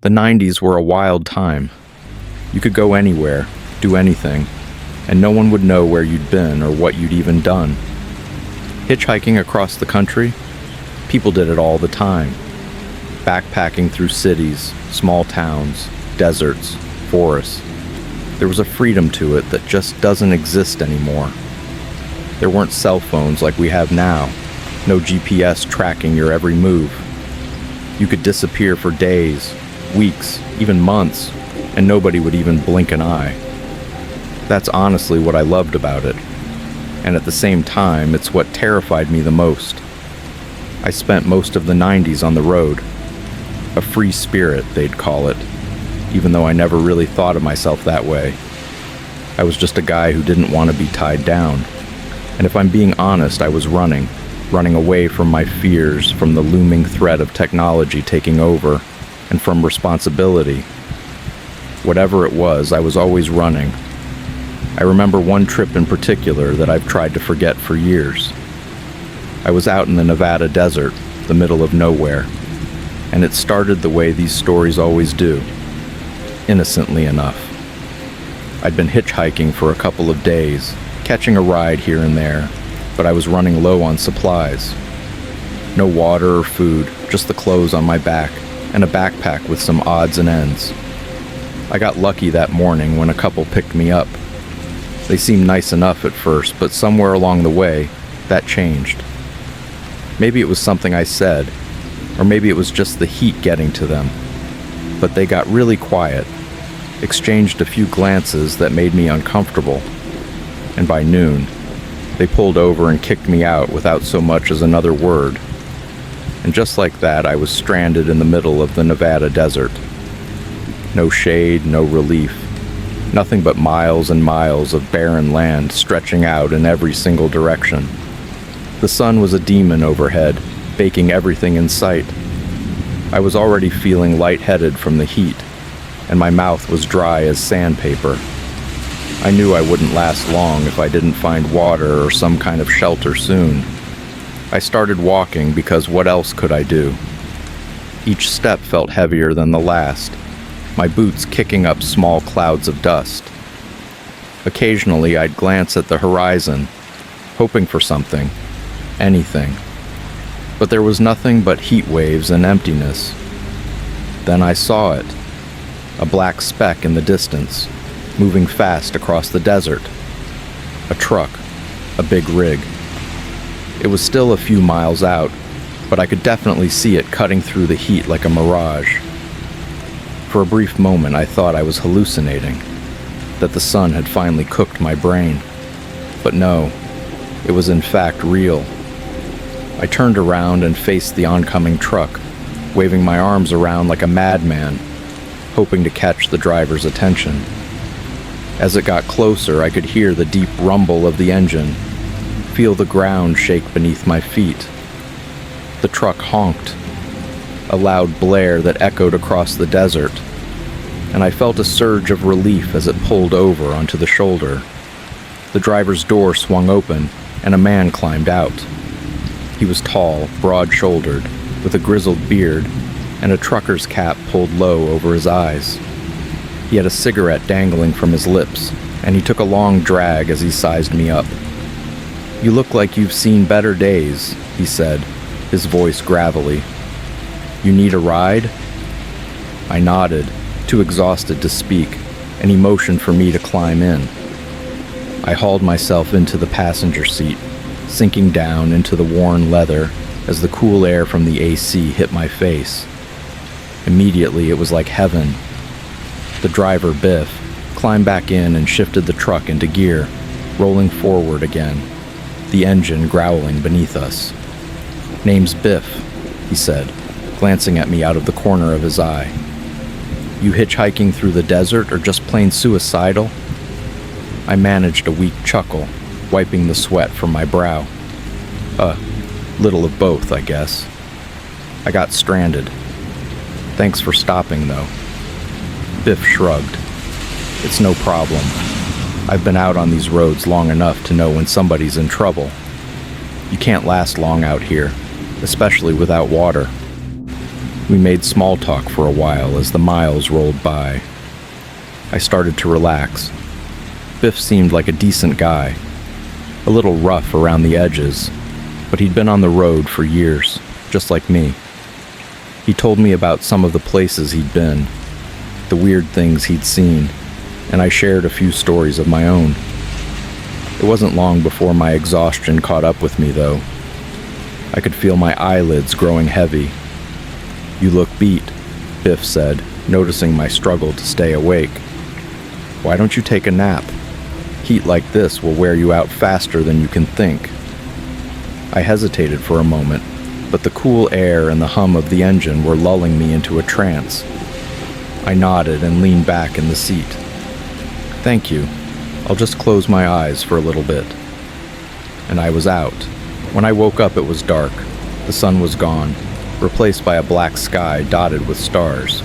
The 90s were a wild time. You could go anywhere, do anything, and no one would know where you'd been or what you'd even done. Hitchhiking across the country? People did it all the time. Backpacking through cities, small towns, deserts, forests. There was a freedom to it that just doesn't exist anymore. There weren't cell phones like we have now, no GPS tracking your every move. You could disappear for days, weeks, even months, and nobody would even blink an eye. That's honestly what I loved about it. And at the same time, it's what terrified me the most. I spent most of the 90s on the road. A free spirit, they'd call it, even though I never really thought of myself that way. I was just a guy who didn't want to be tied down. And if I'm being honest, I was running away from my fears, from the looming threat of technology taking over, and from responsibility. Whatever it was, I was always running. I remember one trip in particular that I've tried to forget for years. I was out in the Nevada desert, the middle of nowhere, and it started the way these stories always do, innocently enough. I'd been hitchhiking for a couple of days, catching a ride here and there, but I was running low on supplies. No water or food, just the clothes on my back and a backpack with some odds and ends. I got lucky that morning when a couple picked me up. They seemed nice enough at first, but somewhere along the way, that changed. Maybe it was something I said, or maybe it was just the heat getting to them. But they got really quiet, exchanged a few glances that made me uncomfortable, and by noon, they pulled over and kicked me out without so much as another word. And just like that, I was stranded in the middle of the Nevada desert. No shade, no relief. Nothing but miles and miles of barren land stretching out in every single direction. The sun was a demon overhead, baking everything in sight. I was already feeling lightheaded from the heat, and my mouth was dry as sandpaper. I knew I wouldn't last long if I didn't find water or some kind of shelter soon. I started walking because what else could I do? Each step felt heavier than the last, my boots kicking up small clouds of dust. Occasionally, I'd glance at the horizon, hoping for something, anything. But there was nothing but heat waves and emptiness. Then I saw it, a black speck in the distance, moving fast across the desert. A truck, a big rig. It was still a few miles out, but I could definitely see it cutting through the heat like a mirage. For a brief moment, I thought I was hallucinating, that the sun had finally cooked my brain. But no, it was in fact real. I turned around and faced the oncoming truck, waving my arms around like a madman, hoping to catch the driver's attention. As it got closer, I could hear the deep rumble of the engine, feel the ground shake beneath my feet. The truck honked, a loud blare that echoed across the desert, and I felt a surge of relief as it pulled over onto the shoulder. The driver's door swung open, and a man climbed out. He was tall, broad-shouldered, with a grizzled beard, and a trucker's cap pulled low over his eyes. He had a cigarette dangling from his lips, and he took a long drag as he sized me up. "You look like you've seen better days," he said, his voice gravelly. "You need a ride?" I nodded, too exhausted to speak, and he motioned for me to climb in. I hauled myself into the passenger seat, sinking down into the worn leather as the cool air from the AC hit my face. Immediately, it was like heaven. The driver, Biff, climbed back in and shifted the truck into gear, rolling forward again, the engine growling beneath us. "Name's Biff," he said, glancing at me out of the corner of his eye. "You hitchhiking through the desert or just plain suicidal?" I managed a weak chuckle, wiping the sweat from my brow. Little of both, I guess. I got stranded. Thanks for stopping, though. Biff shrugged. "It's no problem. I've been out on these roads long enough to know when somebody's in trouble. You can't last long out here, especially without water." We made small talk for a while as the miles rolled by. I started to relax. Biff seemed like a decent guy, a little rough around the edges, but he'd been on the road for years, just like me. He told me about some of the places he'd been, the weird things he'd seen, and I shared a few stories of my own. It wasn't long before my exhaustion caught up with me, though. I could feel my eyelids growing heavy. "You look beat," Biff said, noticing my struggle to stay awake. "Why don't you take a nap? Heat like this will wear you out faster than you can think." I hesitated for a moment, but the cool air and the hum of the engine were lulling me into a trance. I nodded and leaned back in the seat. "Thank you. I'll just close my eyes for a little bit." And I was out. When I woke up, it was dark. The sun was gone, replaced by a black sky dotted with stars.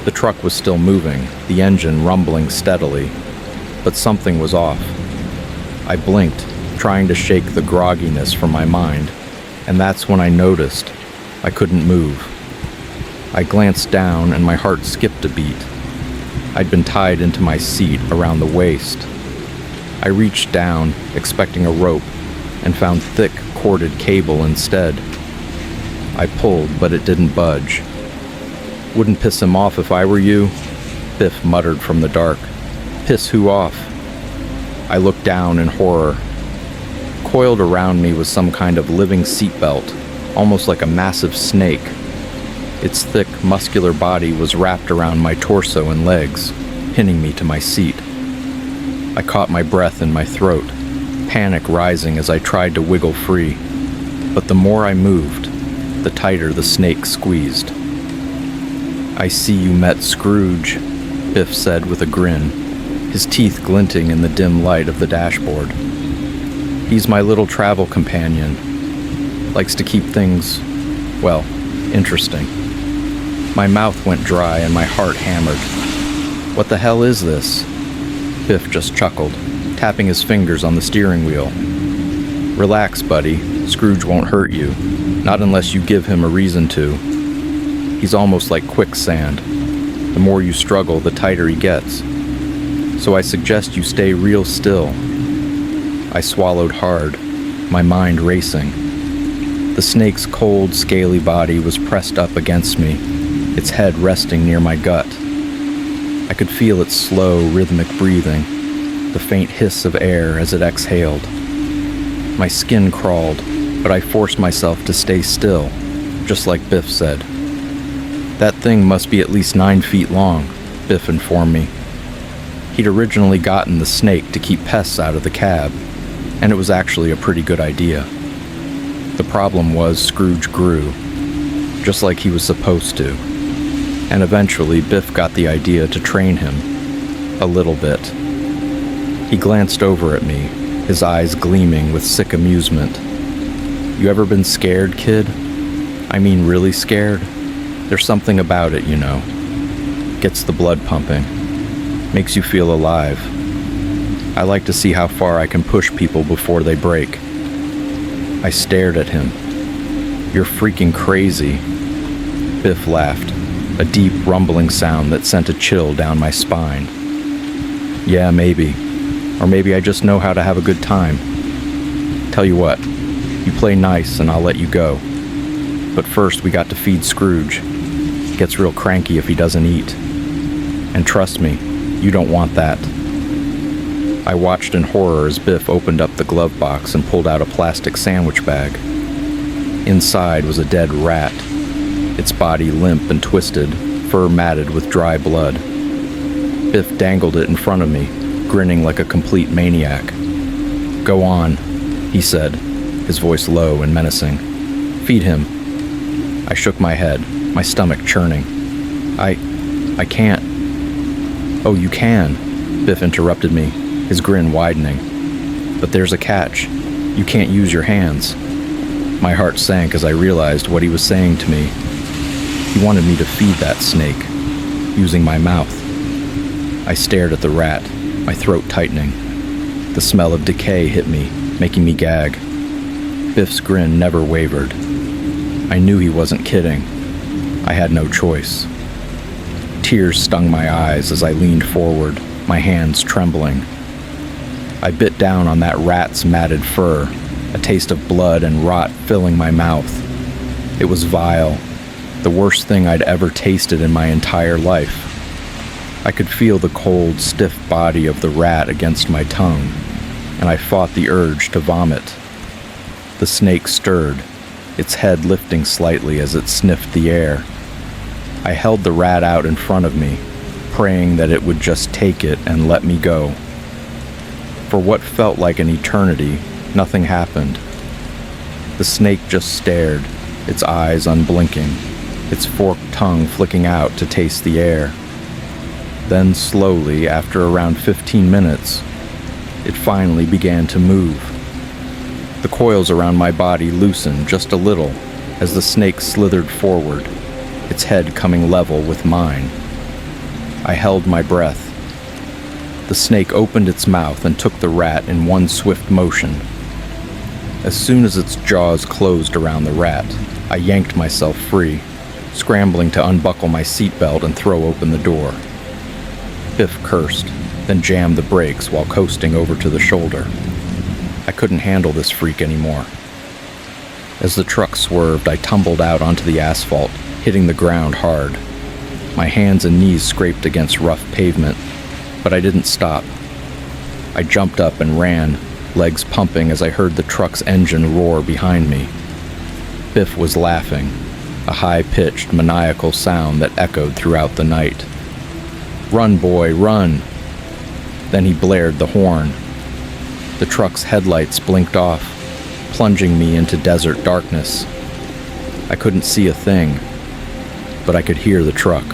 The truck was still moving, the engine rumbling steadily, but something was off. I blinked, trying to shake the grogginess from my mind, and that's when I noticed I couldn't move. I glanced down and my heart skipped a beat. I'd been tied into my seat around the waist. I reached down, expecting a rope, and found thick, corded cable instead. I pulled, but it didn't budge. "Wouldn't piss him off if I were you," Biff muttered from the dark. "Piss who off?" I looked down in horror. Coiled around me was some kind of living seatbelt, almost like a massive snake. Its thick, muscular body was wrapped around my torso and legs, pinning me to my seat. I caught my breath in my throat, panic rising as I tried to wiggle free. But the more I moved, the tighter the snake squeezed. "I see you met Scrooge," Biff said with a grin, his teeth glinting in the dim light of the dashboard. "He's my little travel companion. Likes to keep things, well, interesting." My mouth went dry and my heart hammered. "What the hell is this?" Biff just chuckled, tapping his fingers on the steering wheel. "Relax, buddy. Scrooge won't hurt you. Not unless you give him a reason to. He's almost like quicksand. The more you struggle, the tighter he gets. So I suggest you stay real still." I swallowed hard, my mind racing. The snake's cold, scaly body was pressed up against me, its head resting near my gut. I could feel its slow, rhythmic breathing, the faint hiss of air as it exhaled. My skin crawled, but I forced myself to stay still, just like Biff said. "That thing must be at least 9 feet long," Biff informed me. He'd originally gotten the snake to keep pests out of the cab, and it was actually a pretty good idea. The problem was Scrooge grew, just like he was supposed to. And eventually Biff got the idea to train him, a little bit. He glanced over at me, his eyes gleaming with sick amusement. "You ever been scared, kid? I mean really scared? There's something about it, you know. Gets the blood pumping. Makes you feel alive. I like to see how far I can push people before they break." I stared at him. "You're freaking crazy." Biff laughed, a deep rumbling sound that sent a chill down my spine. "Yeah, maybe. Or maybe I just know how to have a good time. Tell you what, you play nice and I'll let you go. But first we got to feed Scrooge. Gets real cranky if he doesn't eat. And trust me, you don't want that." I watched in horror as Biff opened up the glove box and pulled out a plastic sandwich bag. Inside was a dead rat, its body limp and twisted, fur matted with dry blood. Biff dangled it in front of me, grinning like a complete maniac. "Go on," he said, his voice low and menacing. "Feed him." I shook my head, my stomach churning. I can't." "Oh, you can," Biff interrupted me, his grin widening. "But there's a catch. You can't use your hands." My heart sank as I realized what he was saying to me. He wanted me to feed that snake, using my mouth. I stared at the rat, my throat tightening. The smell of decay hit me, making me gag. Biff's grin never wavered. I knew he wasn't kidding. I had no choice. Tears stung my eyes as I leaned forward, my hands trembling. I bit down on that rat's matted fur, a taste of blood and rot filling my mouth. It was vile, the worst thing I'd ever tasted in my entire life. I could feel the cold, stiff body of the rat against my tongue, and I fought the urge to vomit. The snake stirred, its head lifting slightly as it sniffed the air. I held the rat out in front of me, praying that it would just take it and let me go. For what felt like an eternity, nothing happened. The snake just stared, its eyes unblinking, its forked tongue flicking out to taste the air. Then slowly, after around 15 minutes, it finally began to move. The coils around my body loosened just a little as the snake slithered forward, its head coming level with mine. I held my breath. The snake opened its mouth and took the rat in one swift motion. As soon as its jaws closed around the rat, I yanked myself free, scrambling to unbuckle my seatbelt and throw open the door. Biff cursed, then jammed the brakes while coasting over to the shoulder. I couldn't handle this freak anymore. As the truck swerved, I tumbled out onto the asphalt, hitting the ground hard. My hands and knees scraped against rough pavement, but I didn't stop. I jumped up and ran, legs pumping as I heard the truck's engine roar behind me. Biff was laughing, a high-pitched, maniacal sound that echoed throughout the night. "Run, boy, run!" Then he blared the horn. The truck's headlights blinked off, plunging me into desert darkness. I couldn't see a thing, but I could hear the truck,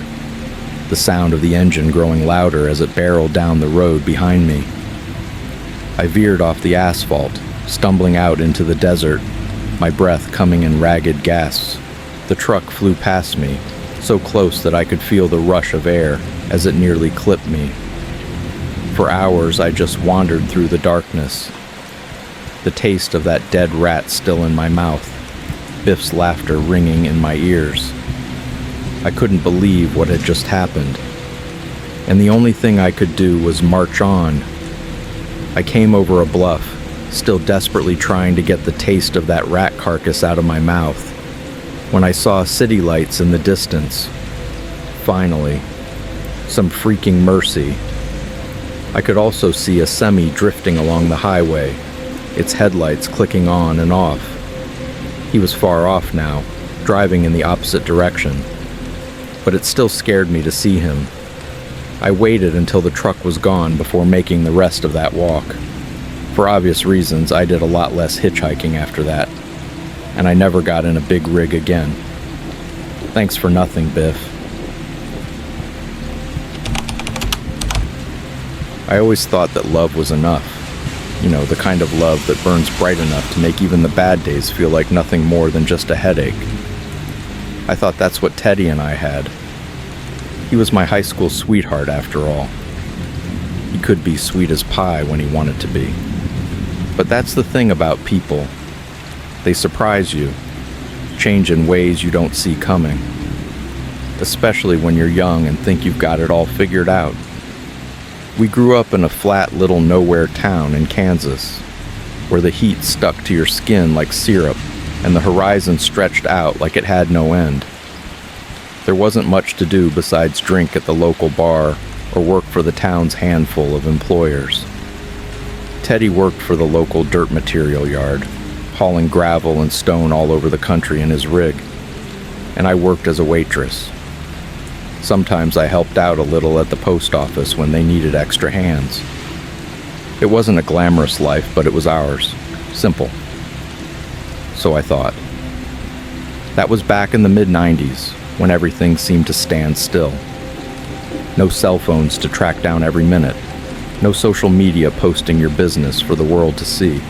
the sound of the engine growing louder as it barreled down the road behind me. I veered off the asphalt, stumbling out into the desert, my breath coming in ragged gasps. The truck flew past me, so close that I could feel the rush of air as it nearly clipped me. For hours, I just wandered through the darkness, the taste of that dead rat still in my mouth, Biff's laughter ringing in my ears. I couldn't believe what had just happened, and the only thing I could do was march on. I came over a bluff, still desperately trying to get the taste of that rat carcass out of my mouth, when I saw city lights in the distance. Finally, some freaking mercy. I could also see a semi drifting along the highway, its headlights clicking on and off. He was far off now, driving in the opposite direction, but it still scared me to see him. I waited until the truck was gone before making the rest of that walk. For obvious reasons, I did a lot less hitchhiking after that, and I never got in a big rig again. Thanks for nothing, Biff. I always thought that love was enough. You know, the kind of love that burns bright enough to make even the bad days feel like nothing more than just a headache. I thought that's what Teddy and I had. He was my high school sweetheart, after all. He could be sweet as pie when he wanted to be. But that's the thing about people. They surprise you, change in ways you don't see coming. Especially when you're young and think you've got it all figured out. We grew up in a flat little nowhere town in Kansas, where the heat stuck to your skin like syrup and the horizon stretched out like it had no end. There wasn't much to do besides drink at the local bar or work for the town's handful of employers. Teddy worked for the local dirt material yard, hauling gravel and stone all over the country in his rig, and I worked as a waitress. Sometimes I helped out a little at the post office when they needed extra hands. It wasn't a glamorous life, but it was ours. Simple. So I thought. That was back in the mid-90s, when everything seemed to stand still. No cell phones to track down every minute. No social media posting your business for the world to see.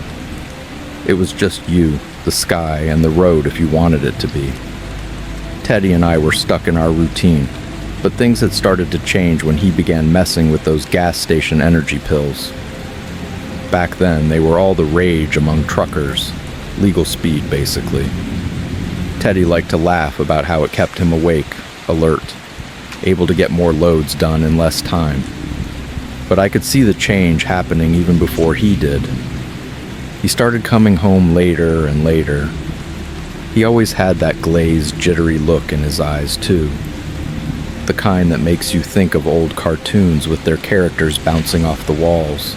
It was just you, the sky, and the road if you wanted it to be. Teddy and I were stuck in our routine. But things had started to change when he began messing with those gas station energy pills. Back then, they were all the rage among truckers. Legal speed, basically. Teddy liked to laugh about how it kept him awake, alert, able to get more loads done in less time. But I could see the change happening even before he did. He started coming home later and later. He always had that glazed, jittery look in his eyes, too. The kind that makes you think of old cartoons with their characters bouncing off the walls.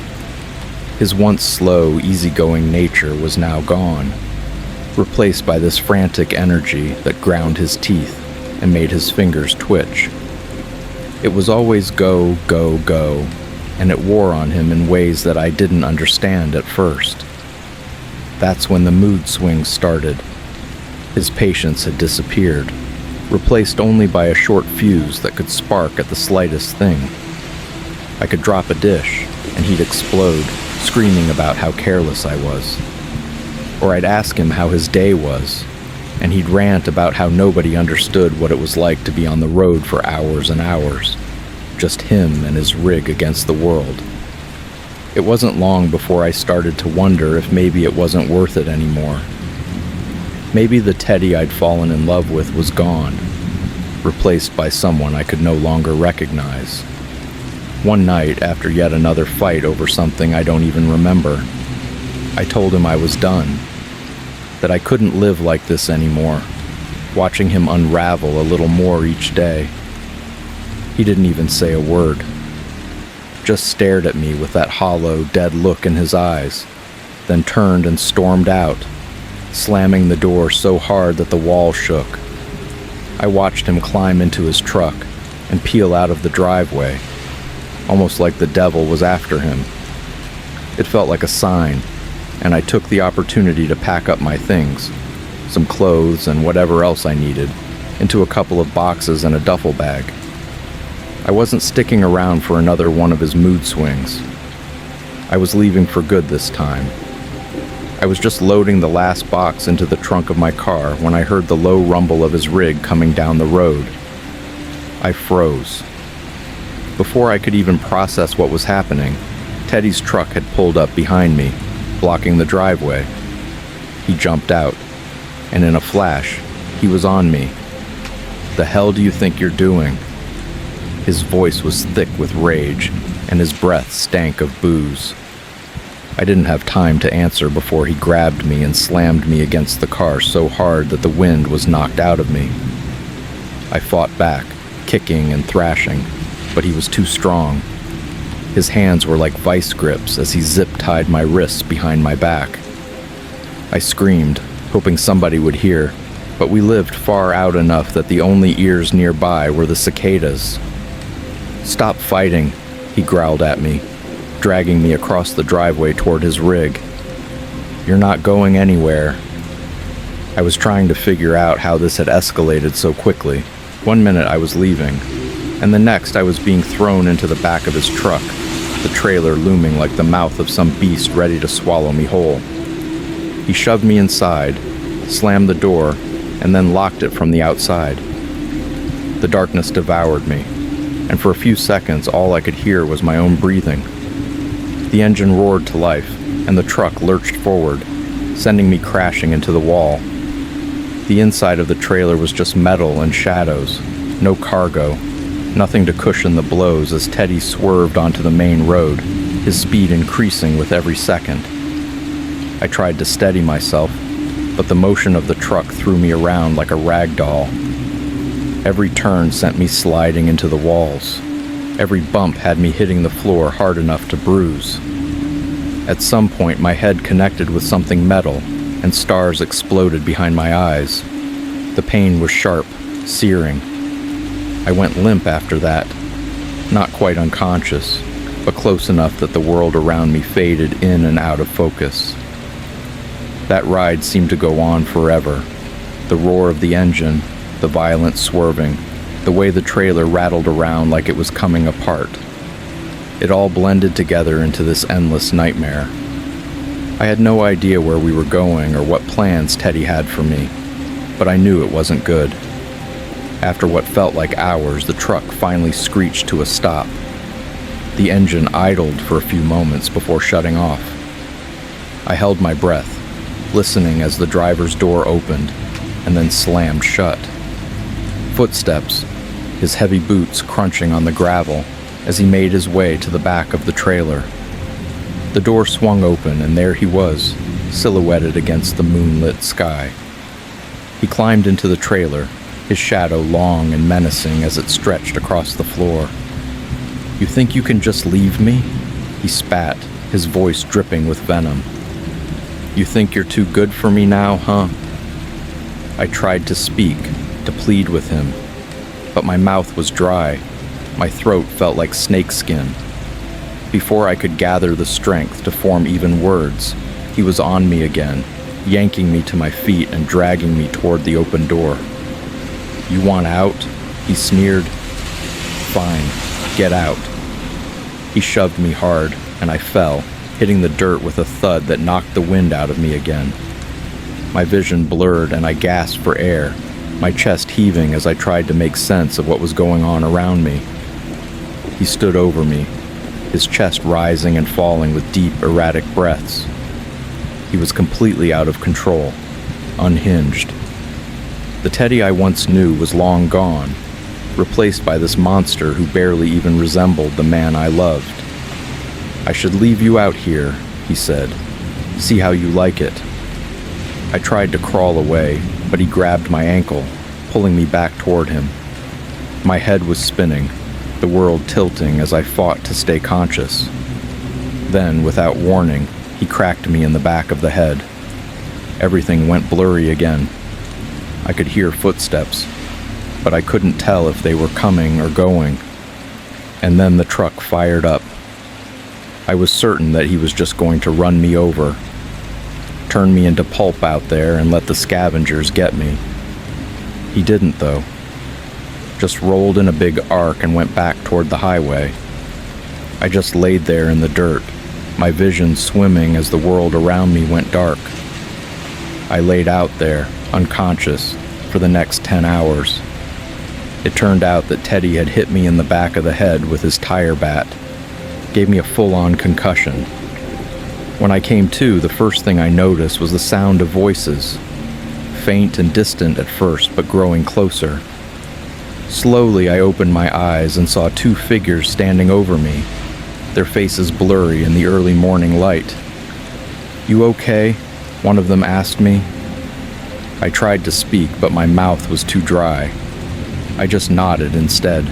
His once slow, easygoing nature was now gone, replaced by this frantic energy that ground his teeth and made his fingers twitch. It was always go, go, go, and it wore on him in ways that I didn't understand at first. That's when the mood swings started. His patience had disappeared, replaced only by a short fuse that could spark at the slightest thing. I could drop a dish, and he'd explode, screaming about how careless I was. Or I'd ask him how his day was, and he'd rant about how nobody understood what it was like to be on the road for hours and hours, just him and his rig against the world. It wasn't long before I started to wonder if maybe it wasn't worth it anymore. Maybe the Teddy I'd fallen in love with was gone, replaced by someone I could no longer recognize. One night, after yet another fight over something I don't even remember, I told him I was done, that I couldn't live like this anymore, watching him unravel a little more each day. He didn't even say a word, just stared at me with that hollow, dead look in his eyes, then turned and stormed out, slamming the door so hard that the wall shook. I watched him climb into his truck and peel out of the driveway, almost like the devil was after him. It felt like a sign, and I took the opportunity to pack up my things, some clothes and whatever else I needed, into a couple of boxes and a duffel bag. I wasn't sticking around for another one of his mood swings. I was leaving for good this time. I was just loading the last box into the trunk of my car when I heard the low rumble of his rig coming down the road. I froze. Before I could even process what was happening, Teddy's truck had pulled up behind me, blocking the driveway. He jumped out, and in a flash, he was on me. "The hell do you think you're doing?" His voice was thick with rage, and his breath stank of booze. I didn't have time to answer before he grabbed me and slammed me against the car so hard that the wind was knocked out of me. I fought back, kicking and thrashing, but he was too strong. His hands were like vice grips as he zip-tied my wrists behind my back. I screamed, hoping somebody would hear, but we lived far out enough that the only ears nearby were the cicadas. "Stop fighting," he growled at me, dragging me across the driveway toward his rig. "You're not going anywhere." I was trying to figure out how this had escalated so quickly. One minute I was leaving, and the next I was being thrown into the back of his truck, the trailer looming like the mouth of some beast ready to swallow me whole. He shoved me inside, slammed the door, and then locked it from the outside. The darkness devoured me, and for a few seconds all I could hear was my own breathing. The engine roared to life, and the truck lurched forward, sending me crashing into the wall. The inside of the trailer was just metal and shadows, no cargo, nothing to cushion the blows as Teddy swerved onto the main road, his speed increasing with every second. I tried to steady myself, but the motion of the truck threw me around like a rag doll. Every turn sent me sliding into the walls. Every bump had me hitting the floor hard enough to bruise. At some point, my head connected with something metal, and stars exploded behind my eyes. The pain was sharp, searing. I went limp after that, not quite unconscious, but close enough that the world around me faded in and out of focus. That ride seemed to go on forever. The roar of the engine, the violent swerving, the way the trailer rattled around like it was coming apart. It all blended together into this endless nightmare. I had no idea where we were going or what plans Teddy had for me, but I knew it wasn't good. After what felt like hours, the truck finally screeched to a stop. The engine idled for a few moments before shutting off. I held my breath, listening as the driver's door opened, and then slammed shut. Footsteps, his heavy boots crunching on the gravel as he made his way to the back of the trailer. The door swung open, and there he was, silhouetted against the moonlit sky. He climbed into the trailer, his shadow long and menacing as it stretched across the floor. "You think you can just leave me?" He spat, his voice dripping with venom. "You think you're too good for me now, huh?" I tried to speak, to plead with him, but my mouth was dry. My throat felt like snakeskin. Before I could gather the strength to form even words, he was on me again, yanking me to my feet and dragging me toward the open door. "You want out?" he sneered. "Fine, get out." He shoved me hard, and I fell, hitting the dirt with a thud that knocked the wind out of me again. My vision blurred, and I gasped for air, my chest heaving as I tried to make sense of what was going on around me. He stood over me, his chest rising and falling with deep, erratic breaths. He was completely out of control, unhinged. The Teddy I once knew was long gone, replaced by this monster who barely even resembled the man I loved. "I should leave you out here," he said. "See how you like it." I tried to crawl away, but he grabbed my ankle, pulling me back toward him. My head was spinning, the world tilting as I fought to stay conscious. Then, without warning, he cracked me in the back of the head. Everything went blurry again. I could hear footsteps, but I couldn't tell if they were coming or going. And then the truck fired up. I was certain that he was just going to run me over, turn me into pulp out there and let the scavengers get me. He didn't, though. Just rolled in a big arc and went back toward the highway. I just laid there in the dirt, my vision swimming as the world around me went dark. I laid out there, unconscious, for the next 10 hours. It turned out that Teddy had hit me in the back of the head with his tire bat, gave me a full-on concussion. When I came to, the first thing I noticed was the sound of voices, faint and distant at first, but growing closer. Slowly, I opened my eyes and saw two figures standing over me, their faces blurry in the early morning light. "You okay?" one of them asked me. I tried to speak, but my mouth was too dry. I just nodded instead.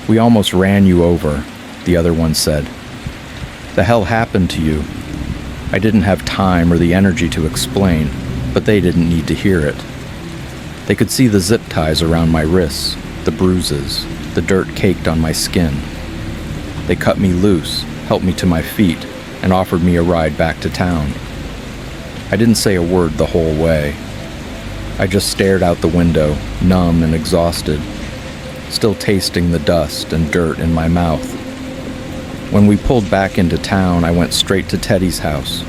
"We almost ran you over," the other one said. "The hell happened to you?" I didn't have time or the energy to explain, but they didn't need to hear it. They could see the zip ties around my wrists, the bruises, the dirt caked on my skin. They cut me loose, helped me to my feet, and offered me a ride back to town. I didn't say a word the whole way. I just stared out the window, numb and exhausted, still tasting the dust and dirt in my mouth. When we pulled back into town, I went straight to Teddy's house.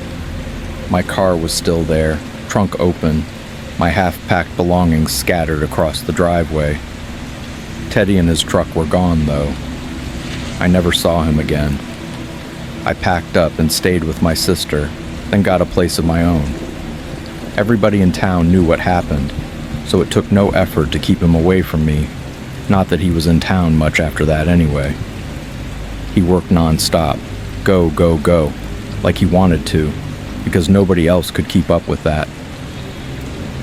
My car was still there, trunk open, my half-packed belongings scattered across the driveway. Teddy and his truck were gone, though. I never saw him again. I packed up and stayed with my sister, then got a place of my own. Everybody in town knew what happened, so it took no effort to keep him away from me, not that he was in town much after that anyway. He worked non-stop, go, go, go, like he wanted to, because nobody else could keep up with that.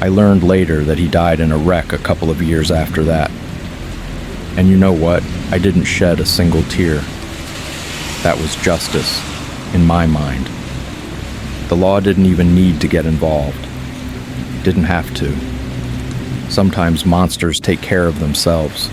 I learned later that he died in a wreck a couple of years after that. And you know what? I didn't shed a single tear. That was justice, in my mind. The law didn't even need to get involved. Didn't have to. Sometimes monsters take care of themselves.